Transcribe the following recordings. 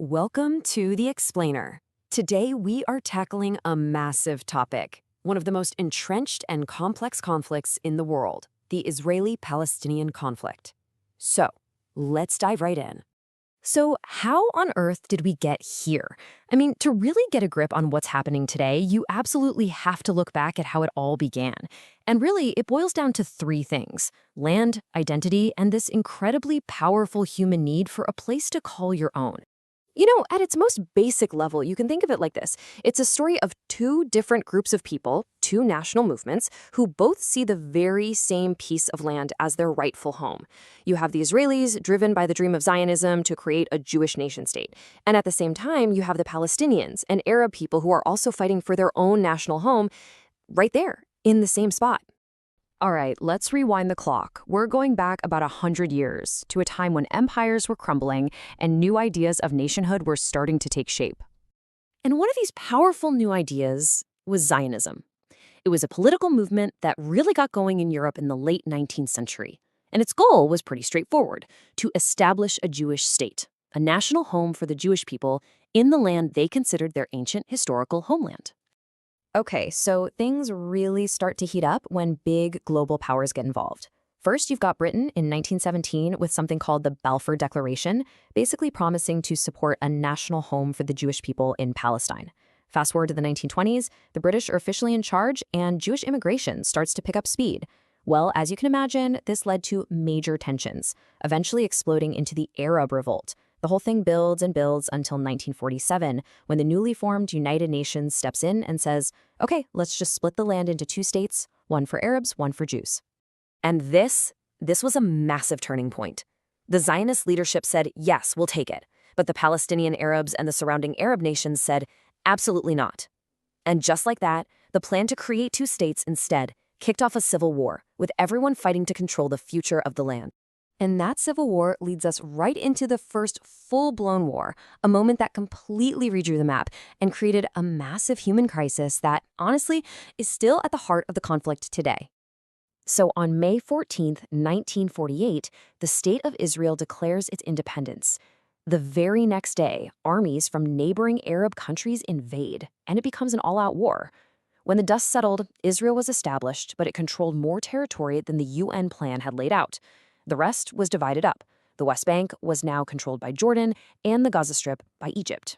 Welcome to The Explainer. Today we are tackling a massive topic, one of the most entrenched and complex conflicts in the world, the Israeli-Palestinian conflict. So, let's dive right in. So, how on earth did we get here? I mean, to really get a grip on what's happening today, you absolutely have to look back at how it all began. And really, it boils down to three things: land, identity, and this incredibly powerful human need for a place to call your own. At its most basic level, you can think of it like this. It's a story of two different groups of people, two national movements, who both see the very same piece of land as their rightful home. You have the Israelis, driven by the dream of Zionism to create a Jewish nation-state. And at the same time, you have the Palestinians, an Arab people who are also fighting for their own national home, right there, in the same spot. All right, let's rewind the clock. We're going back about 100 years to a time when empires were crumbling and new ideas of nationhood were starting to take shape. And one of these powerful new ideas was Zionism. It was a political movement that really got going in Europe in the late 19th century. And its goal was pretty straightforward: to establish a Jewish state, a national home for the Jewish people in the land they considered their ancient historical homeland. Okay, so things really start to heat up when big global powers get involved. First, you've got Britain in 1917 with something called the Balfour Declaration, basically promising to support a national home for the Jewish people in Palestine. Fast forward to the 1920s, the British are officially in charge and Jewish immigration starts to pick up speed. Well, as you can imagine, this led to major tensions, eventually exploding into the Arab Revolt. The whole thing builds and builds until 1947, when the newly formed United Nations steps in and says, okay, let's just split the land into two states, one for Arabs, one for Jews. And this was a massive turning point. The Zionist leadership said, yes, we'll take it. But the Palestinian Arabs and the surrounding Arab nations said, absolutely not. And just like that, the plan to create two states instead kicked off a civil war, with everyone fighting to control the future of the land. And that civil war leads us right into the first full-blown war, a moment that completely redrew the map and created a massive human crisis that, honestly, is still at the heart of the conflict today. So on May 14th, 1948, the State of Israel declares its independence. The very next day, armies from neighboring Arab countries invade, and it becomes an all-out war. When the dust settled, Israel was established, but it controlled more territory than the UN plan had laid out. The rest was divided up. The West Bank was now controlled by Jordan and the Gaza Strip by Egypt.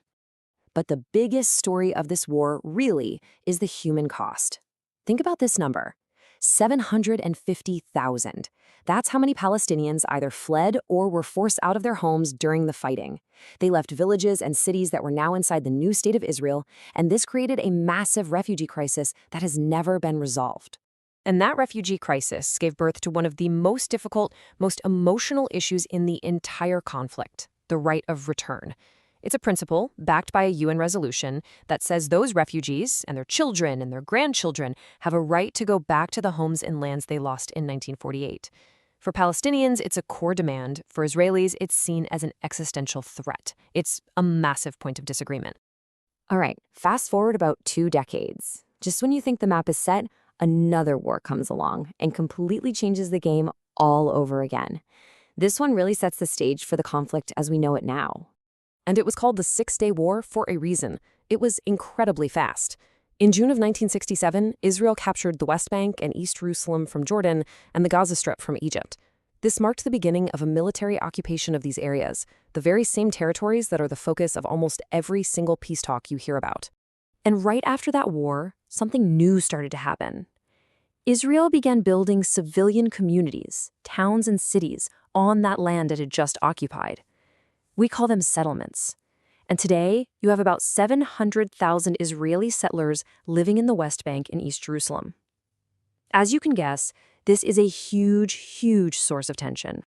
But the biggest story of this war, really, is the human cost. Think about this number: 750,000. That's how many Palestinians either fled or were forced out of their homes during the fighting. They left villages and cities that were now inside the new state of Israel, and this created a massive refugee crisis that has never been resolved. And that refugee crisis gave birth to one of the most difficult, most emotional issues in the entire conflict: the right of return. It's a principle backed by a UN resolution that says those refugees and their children and their grandchildren have a right to go back to the homes and lands they lost in 1948. For Palestinians, it's a core demand. For Israelis, it's seen as an existential threat. It's a massive point of disagreement. All right, fast forward about 2 decades. Just when you think the map is set, another war comes along and completely changes the game all over again. This one really sets the stage for the conflict as we know it now. And it was called the Six-Day War for a reason. It was incredibly fast. In June of 1967, Israel captured the West Bank and East Jerusalem from Jordan and the Gaza Strip from Egypt. This marked the beginning of a military occupation of these areas, the very same territories that are the focus of almost every single peace talk you hear about. And right after that war, something new started to happen. Israel began building civilian communities, towns and cities on that land it had just occupied. We call them settlements. And today, you have about 700,000 Israeli settlers living in the West Bank and East Jerusalem. As you can guess, this is a huge, huge source of tension.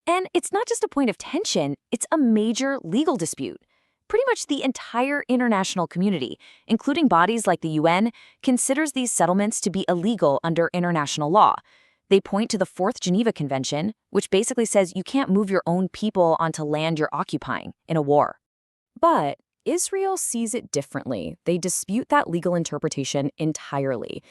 And it's not just a point of tension, it's a major legal dispute. Pretty much the entire international community, including bodies like the UN, considers these settlements to be illegal under international law. They point to the Fourth Geneva Convention, which basically says you can't move your own people onto land you're occupying in a war. But Israel sees it differently. They dispute that legal interpretation entirely.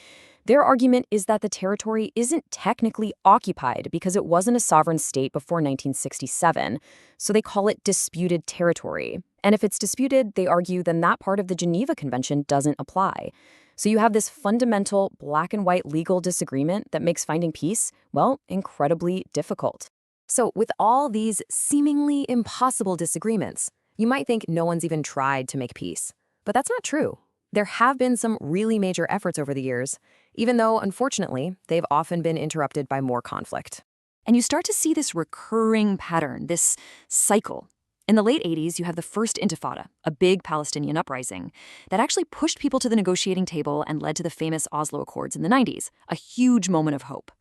Their argument is that the territory isn't technically occupied because it wasn't a sovereign state before 1967, so they call it disputed territory. And if it's disputed, they argue then that part of the Geneva Convention doesn't apply. So you have this fundamental black and white legal disagreement that makes finding peace, well, incredibly difficult. So, with all these seemingly impossible disagreements, you might think no one's even tried to make peace. But that's not true. There have been some really major efforts over the years, even though, unfortunately, they've often been interrupted by more conflict. And you start to see this recurring pattern, this cycle. In the late 80s, you have the First Intifada, a big Palestinian uprising, that actually pushed people to the negotiating table and led to the famous Oslo Accords in the 90s, a huge moment of hope.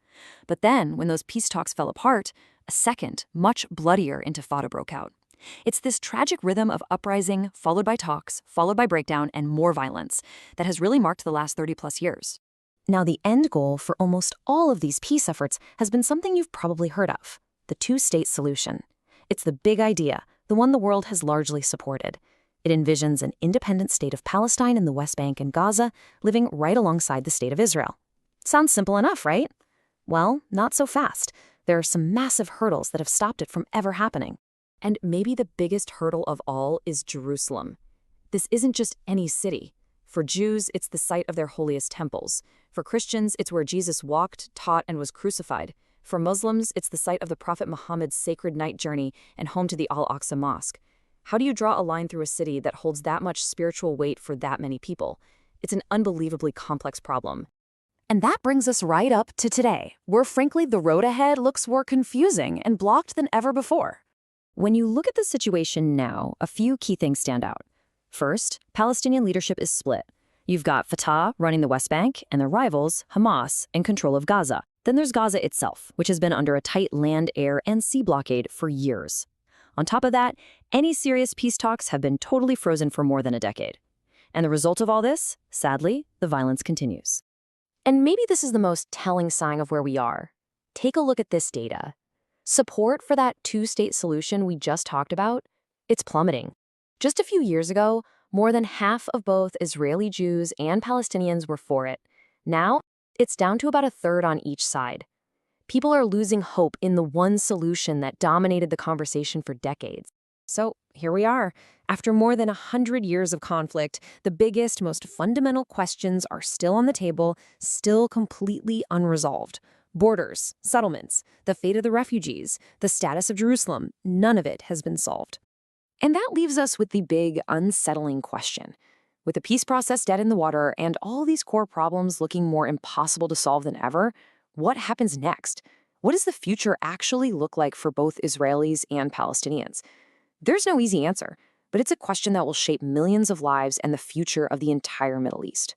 But then, when those peace talks fell apart, a second, much bloodier Intifada broke out. It's this tragic rhythm of uprising, followed by talks, followed by breakdown, and more violence that has really marked the last 30-plus years. Now, the end goal for almost all of these peace efforts has been something you've probably heard of, the two-state solution. It's the big idea, the one the world has largely supported. It envisions an independent state of Palestine in the West Bank and Gaza, living right alongside the state of Israel. Sounds simple enough, right? Well, not so fast. There are some massive hurdles that have stopped it from ever happening. And maybe the biggest hurdle of all is Jerusalem. This isn't just any city. For Jews, it's the site of their holiest temples. For Christians, it's where Jesus walked, taught, and was crucified. For Muslims, it's the site of the Prophet Muhammad's sacred night journey and home to the Al-Aqsa Mosque. How do you draw a line through a city that holds that much spiritual weight for that many people? It's an unbelievably complex problem. And that brings us right up to today, where frankly the road ahead looks more confusing and blocked than ever before. When you look at the situation now, a few key things stand out. First, Palestinian leadership is split. You've got Fatah running the West Bank, and their rivals, Hamas, in control of Gaza. Then there's Gaza itself, which has been under a tight land, air, and sea blockade for years. On top of that, any serious peace talks have been totally frozen for more than a decade. And the result of all this, sadly, the violence continues. And maybe this is the most telling sign of where we are. Take a look at this data. Support for that two-state solution we just talked about, it's plummeting. Just a few years ago, more than half of both Israeli Jews and Palestinians were for it. Now, it's down to about a third on each side. People are losing hope in the one solution that dominated the conversation for decades. So here we are. After more than 100 years of conflict, the biggest, most fundamental questions are still on the table, still completely unresolved. Borders, settlements, the fate of the refugees, the status of Jerusalem, none of it has been solved. And that leaves us with the big, unsettling question. With the peace process dead in the water and all these core problems looking more impossible to solve than ever, what happens next? What does the future actually look like for both Israelis and Palestinians? There's no easy answer, but it's a question that will shape millions of lives and the future of the entire Middle East.